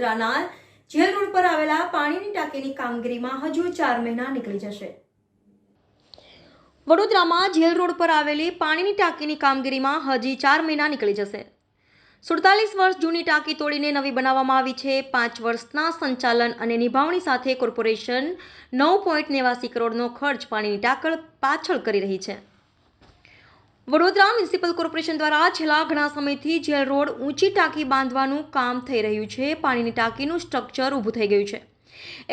વડોદરાના jail road પર આવેલા પાણીની ટાંકીની કામગીરીમાં હજુ 4 મહિના નીકળી જશે। વડોદરામાં જેલ રોડ પર આવેલી પાણીની ટાંકીની કામગીરીમાં હજી 4 મહિના નીકળી જશે। 47 વર્ષ જૂની ટાંકી તોડીને નવી બનાવવામાં આવી છે। 5 વર્ષના સંચાલન અને નિભાવણી સાથે કોર્પોરેશન 9.89 કરોડનો ખર્ચ પાણીની ટાંકણ પાછળ કરી રહી છે। વડોદરા મ્યુનિસિપલ કોર્પોરેશન દ્વારા છેલ્લા ઘણા સમયથી જેલ રોડ ઊંચી ટાંકી બાંધવાનું કામ થઈ રહ્યું છે। પાણીની ટાંકીનું સ્ટ્રક્ચર ઊભું થઈ ગયું છે,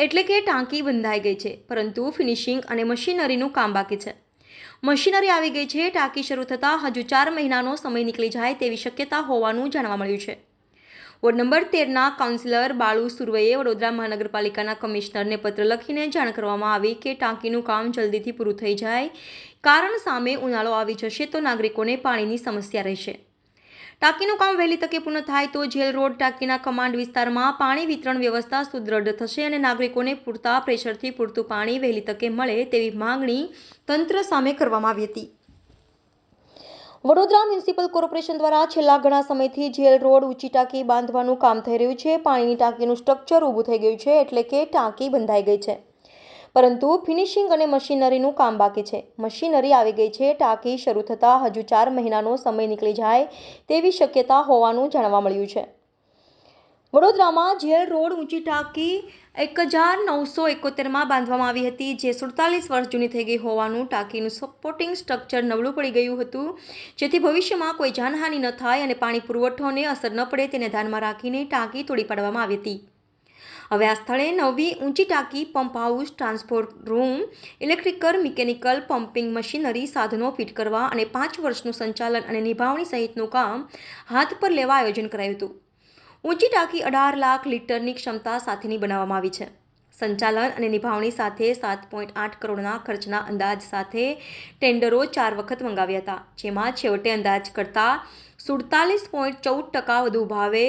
એટલે કે ટાંકી બંધાઈ ગઈ છે, પરંતુ ફિનિશિંગ અને મશીનરીનું કામ બાકી છે। મશીનરી આવી ગઈ છે। ટાંકી શરૂ થતાં હજુ 4 મહિનાનો સમય નીકળી જાય તેવી શક્યતા હોવાનું જાણવા મળ્યું છે। વોર્ડ નંબર 13ના કાઉન્સિલર બાળુ સુરવૈએ વડોદરા મહાનગરપાલિકાના કમિશનરને પત્ર લખીને જાણ કરવામાં આવી કે ટાંકીનું કામ જલ્દીથી પૂરું થઈ જાય, કારણ સામે ઉનાળો આવી જશે તો નાગરિકોને પાણીની સમસ્યા રહેશે। ટાંકીનું કામ વહેલી તકે પૂર્ણ થાય તો જેલ રોડ ટાંકીના કમાન્ડ વિસ્તારમાં પાણી વિતરણ વ્યવસ્થા સુદૃઢ થશે અને નાગરિકોને પૂરતા પ્રેશરથી પૂરતું પાણી વહેલી તકે મળે તેવી માંગણી તંત્ર સામે કરવામાં આવી હતી। વડોદરા મ્યુનિસિપલ કોર્પોરેશન દ્વારા છેલ્લા ઘણા સમયથી જેલ રોડ ઊંચી ટાંકી બાંધવાનું કામ થઈ રહ્યું છે। પાણીની ટાંકીનું સ્ટ્રક્ચર ઊભું થઈ ગયું છે, એટલે કે ટાંકી બંધાઈ ગઈ છે, પરંતુ ફિનિશિંગ અને મશીનરીનું કામ બાકી છે। મશીનરી આવી ગઈ છે। ટાંકી શરૂ થતાં હજુ 4 મહિનાનો સમય નીકળી જાય તેવી શક્યતા હોવાનું જાણવા મળ્યું છે। વડોદરામાં જેલ રોડ ઊંચી ટાંકી 1971માં બાંધવામાં આવી હતી, જે 47 વર્ષ જૂની થઈ ગઈ હોવાનું ટાંકીનું સપોર્ટિંગ સ્ટ્રક્ચર નબળું પડી ગયું હતું, જેથી ભવિષ્યમાં કોઈ જાનહાનિ ન થાય અને પાણી પુરવઠોને અસર ન પડે તેને ધ્યાનમાં રાખીને ટાંકી તોડી પાડવામાં આવી હતી। હવે આ સ્થળે નવી ઊંચી ટાંકી, pump house, transport room, electrical, mechanical, pumping machinery, સાધનો ફિટ કરવા અને 5 વર્ષનું સંચાલન અને નિભાવણી સહિતનું કામ હાથ પર લેવા આયોજન કરાયું હતું। ઊંચી ટાંકી 18 લાખ લીટરની ક્ષમતા સાથેની બનાવવામાં આવી છે। સંચાલન અને નિભાવણી સાથે 7.8 કરોડના ખર્ચના અંદાજ સાથે ટેન્ડરો 4 વખત મંગાવ્યા હતા, જેમાં છેવટે અંદાજ કરતાં 47.14% વધુ ભાવે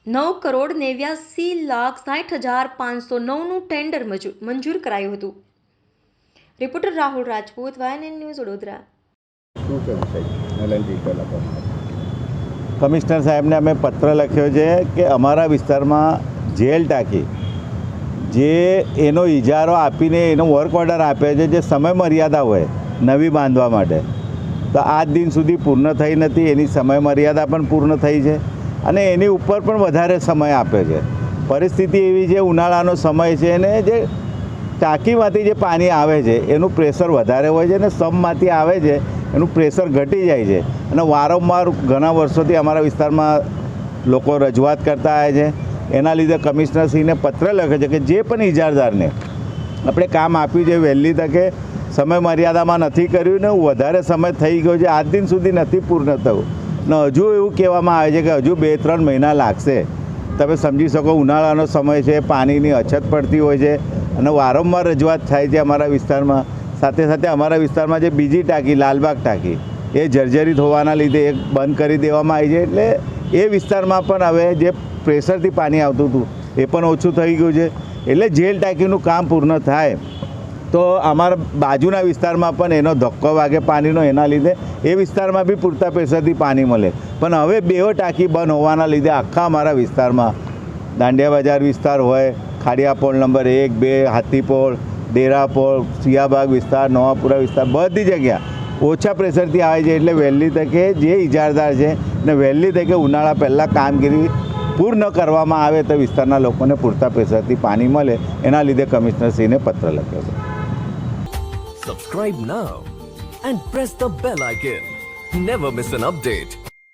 9,89,60,509નું ટેન્ડર મંજૂર કરાયું હતું। Reporter Rahul Rajput, YNN news, Vadodara. Commissioner સાહેબને અમે પત્ર લખ્યો છે કે અમારા વિસ્તારમાં જેલ ટાંકી જે એનો ઇજારો આપીને એનો વર્ક ઓર્ડર આપે છે, જે સમય મર્યાદા હોય નવી બાંધવા માટે, તો આજ દિન સુધી પૂર્ણ થઈ નથી। એની સમય મર્યાદા પણ પૂર્ણ થઈ છે અને એની ઉપર પણ વધારે સમય આપે છે। પરિસ્થિતિ એવી છે, ઉનાળાનો સમય છે અને જે ટાંકીમાંથી જે પાણી આવે છે એનું પ્રેશર વધારે હોય છે અને સબમાંથી આવે છે એનું પ્રેશર ઘટી જાય છે અને વારંવાર ઘણા વર્ષોથી અમારા વિસ્તારમાં લોકો રજૂઆત કરતા આવ્યા છે। એના લીધે કમિશનરશ્રીને પત્ર લખે છે કે જે પણ ઇજારદારને આપણે કામ આપ્યું છે વહેલી તકે સમય મર્યાદામાં નથી કર્યું ને વધારે સમય થઈ ગયો છે, આજ દિન સુધી નથી પૂર્ણ થયું ને હજુ એવું કહેવામાં આવે છે કે હજુ 2-3 મહિના લાગશે। તમે સમજી શકો, ઉનાળાનો સમય છે, પાણીની અછત પડતી હોય છે અને વારંવાર રજૂઆત થાય છે અમારા વિસ્તારમાં। સાથે સાથે અમારા વિસ્તારમાં જે બીજી ટાંકી, લાલબાગ ટાંકી, એ જર્જરિત હોવાના લીધે એક બંધ કરી દેવામાં આવી છે, એટલે એ વિસ્તારમાં પણ હવે જે પ્રેશરથી પાણી આવતું હતું એ પણ ઓછું થઈ ગયું છે। એટલે જેલ ટાંકીનું કામ પૂર્ણ થાય તો અમારા બાજુના વિસ્તારમાં પણ એનો ધક્કો વાગે પાણીનો, એના લીધે એ વિસ્તારમાં બી પૂરતા પ્રેશરથી પાણી મળે। પણ હવે 2 ટાંકી બંધ હોવાના લીધે આખા અમારા વિસ્તારમાં, દાંડિયા બજાર વિસ્તાર હોય, ખાડિયાપોળ નંબર 1, 2, હાથીપોળ, ડેરાપોળ, સિયાબાગ વિસ્તાર, નવાપુરા વિસ્તાર, બધી જગ્યા ઓછા પ્રેશરથી આવે છે। એટલે વહેલી તકે જે ઇજારદાર છે ને વહેલી તકે ઉનાળા પહેલાં કામગીરી પૂર્ણ કરવામાં આવે તો વિસ્તારના લોકોને પૂરતા પ્રેશરથી પાણી મળે, એના લીધે કમિશનરશ્રીને પત્ર લખ્યો છે। Subscribe now and press the bell icon. Never miss an update.